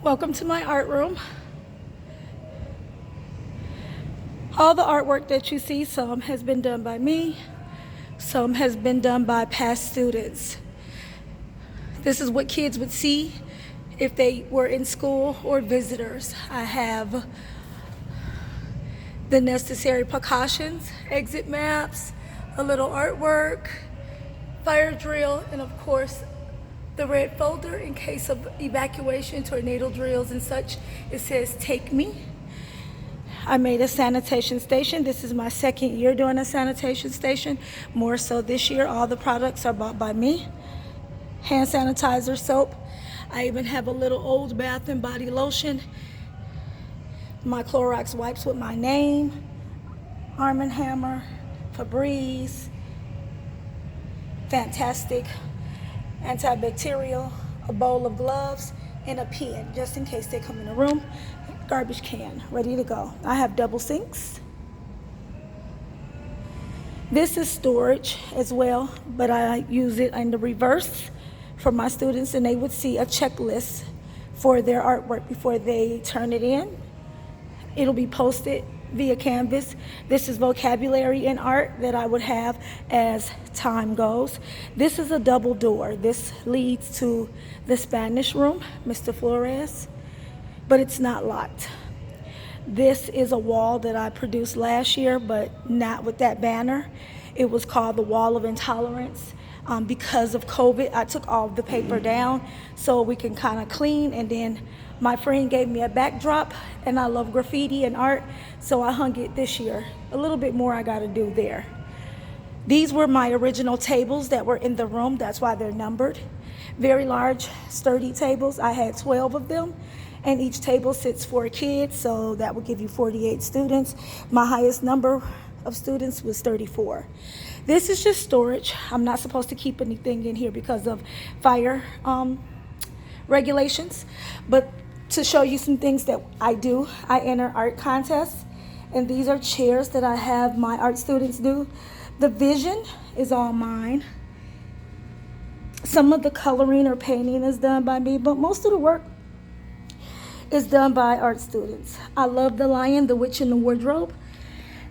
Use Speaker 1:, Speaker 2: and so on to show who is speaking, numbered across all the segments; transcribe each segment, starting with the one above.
Speaker 1: Welcome to my art room. All the artwork that you see, some has been done by me, some has been done by past students. This is what kids would see if they were in school or visitors. I have the necessary precautions, exit maps, a little artwork, fire drill, and of course the red folder in case of evacuation, tornado drills and such. It says take me. I made a sanitation station. This is my second year doing a sanitation station. More so this year, all the products are bought by me. Hand sanitizer, soap. I even have a little old Bath and Body lotion. My Clorox wipes with my name. Arm & Hammer, Febreze, Fantastic antibacterial, a bowl of gloves, and a pen, just in case they come in the room. Garbage can, ready to go. I have double sinks. This is storage as well, but I use it in the reverse for my students, and they would see a checklist for their artwork before they turn it in. It'll be posted via Canvas. This is vocabulary in art that I would have as time goes. This is a double door. This leads to the Spanish room, Mr. Flores, but it's not locked. This is a wall that I produced last year, but not with that banner. It was called the Wall of Intolerance. Because of COVID, I took all the paper down so we can kind of clean, and then my friend gave me a backdrop, and I love graffiti and art, so I hung it this year. A little bit more I gotta do there. These were my original tables that were in the room, that's why they're numbered. Very large, sturdy tables. I had 12 of them, and each table sits 4 kids, so that would give you 48 students. My highest number of students was 34. This is just storage. I'm not supposed to keep anything in here because of fire regulations, but to show you some things that I do, I enter art contests, and these are chairs that I have my art students do. The vision is all mine. Some of the coloring or painting is done by me, but most of the work is done by art students. I love The Lion, the Witch, and the Wardrobe.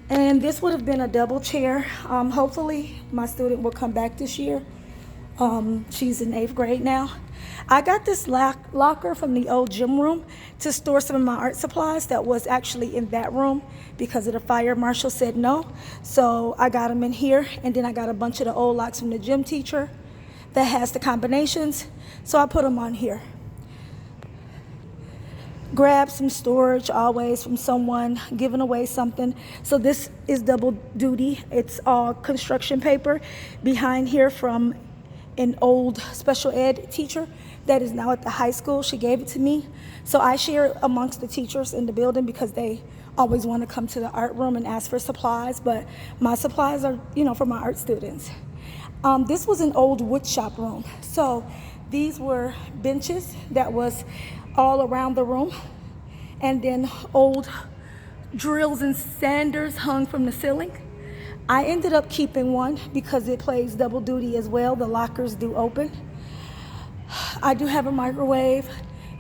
Speaker 1: And this would have been a double chair. Hopefully my student will come back this year. She's in 8th grade now. I got this locker from the old gym room to store some of my art supplies that was actually in that room because of the fire marshal said no. So I got them in here, and then I got a bunch of the old locks from the gym teacher that has the combinations. So I put them on here. Grab some storage always from someone giving away something. So this is double duty. It's all construction paper behind here from an old special ed teacher that is now at the high school. She gave it to me. So I share it amongst the teachers in the building because they always want to come to the art room and ask for supplies, but my supplies are, for my art students. This was an old wood shop room. So these were benches that was all around the room, and then old drills and sanders hung from the ceiling. I ended up keeping one because it plays double duty as well. The lockers do open. I do have a microwave,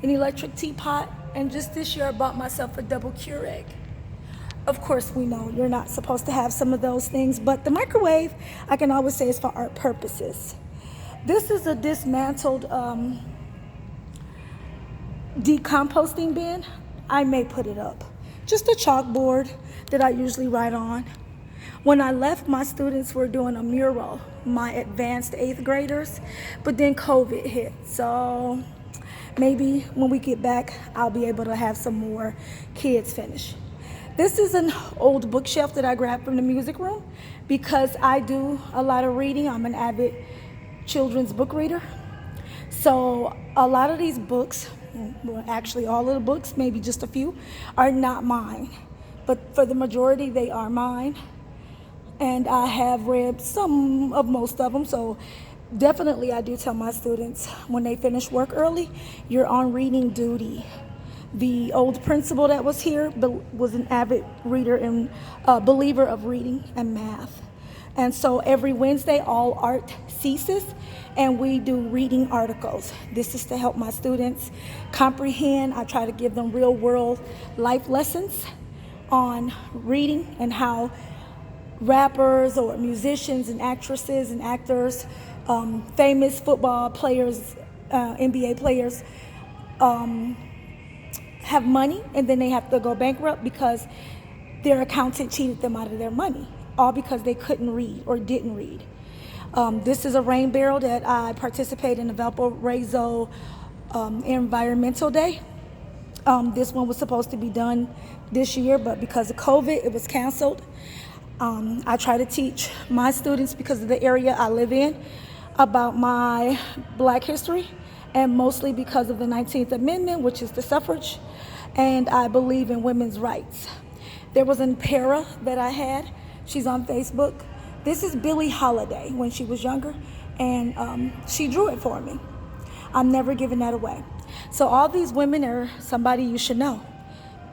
Speaker 1: an electric teapot, and just this year I bought myself a double Keurig. Of course, we know you're not supposed to have some of those things, but the microwave, I can always say, is for art purposes. This is a dismantled decomposting bin. I may put it up. Just a chalkboard that I usually write on. When I left, my students were doing a mural, my advanced 8th graders, but then COVID hit. So maybe when we get back, I'll be able to have some more kids finish. This is an old bookshelf that I grabbed from the music room because I do a lot of reading. I'm an avid children's book reader. So a lot of these books, well, actually all of the books, maybe just a few, are not mine. But for the majority, they are mine. And I have read some of most of them. So definitely I do tell my students when they finish work early, you're on reading duty. The old principal that was here was an avid reader and believer of reading and math. And so every Wednesday, all art ceases and we do reading articles. This is to help my students comprehend. I try to give them real world life lessons on reading and how rappers or musicians and actresses and actors, famous football players, NBA players, have money and then they have to go bankrupt because their accountant cheated them out of their money, all because they couldn't read or didn't read. This is a rain barrel that I participate in the Valparaiso Environmental Day. This one was supposed to be done this year, but because of COVID, it was canceled. I try to teach my students, because of the area I live in, about my Black history, and mostly because of the 19th Amendment, which is the suffrage, and I believe in women's rights. There was a para that I had. She's on Facebook. This is Billie Holiday when she was younger, and she drew it for me. I'm never giving that away. So all these women are somebody you should know.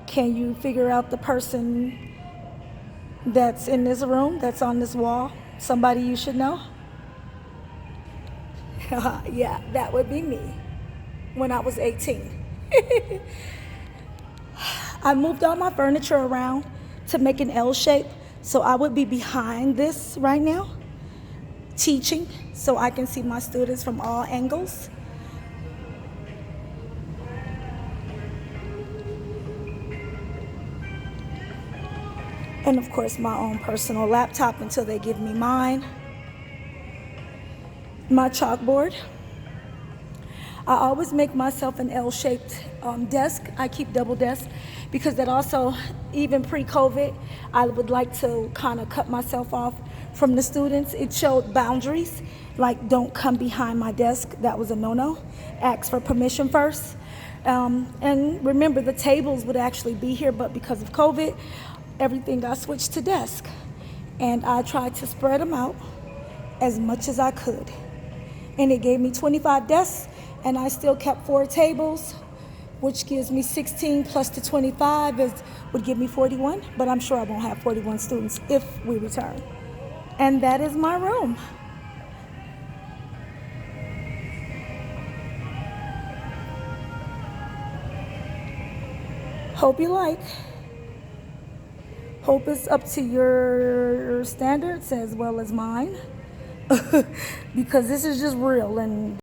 Speaker 1: Can you figure out the person that's in this room, that's on this wall? Somebody you should know? Yeah, that would be me when I was 18. I moved all my furniture around to make an L shape, so I would be behind this right now, teaching, so I can see my students from all angles. And of course, my own personal laptop until they give me mine. My chalkboard. I always make myself an L-shaped desk. I keep double desks because that also, even pre-COVID, I would like to kind of cut myself off from the students. It showed boundaries, like don't come behind my desk. That was a no-no. Ask for permission first. And remember, the tables would actually be here, but because of COVID, everything got switched to desk. And I tried to spread them out as much as I could. And it gave me 25 desks, and I still kept 4 tables, which gives me 16 plus the 25 would give me 41, but I'm sure I won't have 41 students if we return. And that is my room. Hope you like. Hope it's up to your standards as well as mine, because this is just real and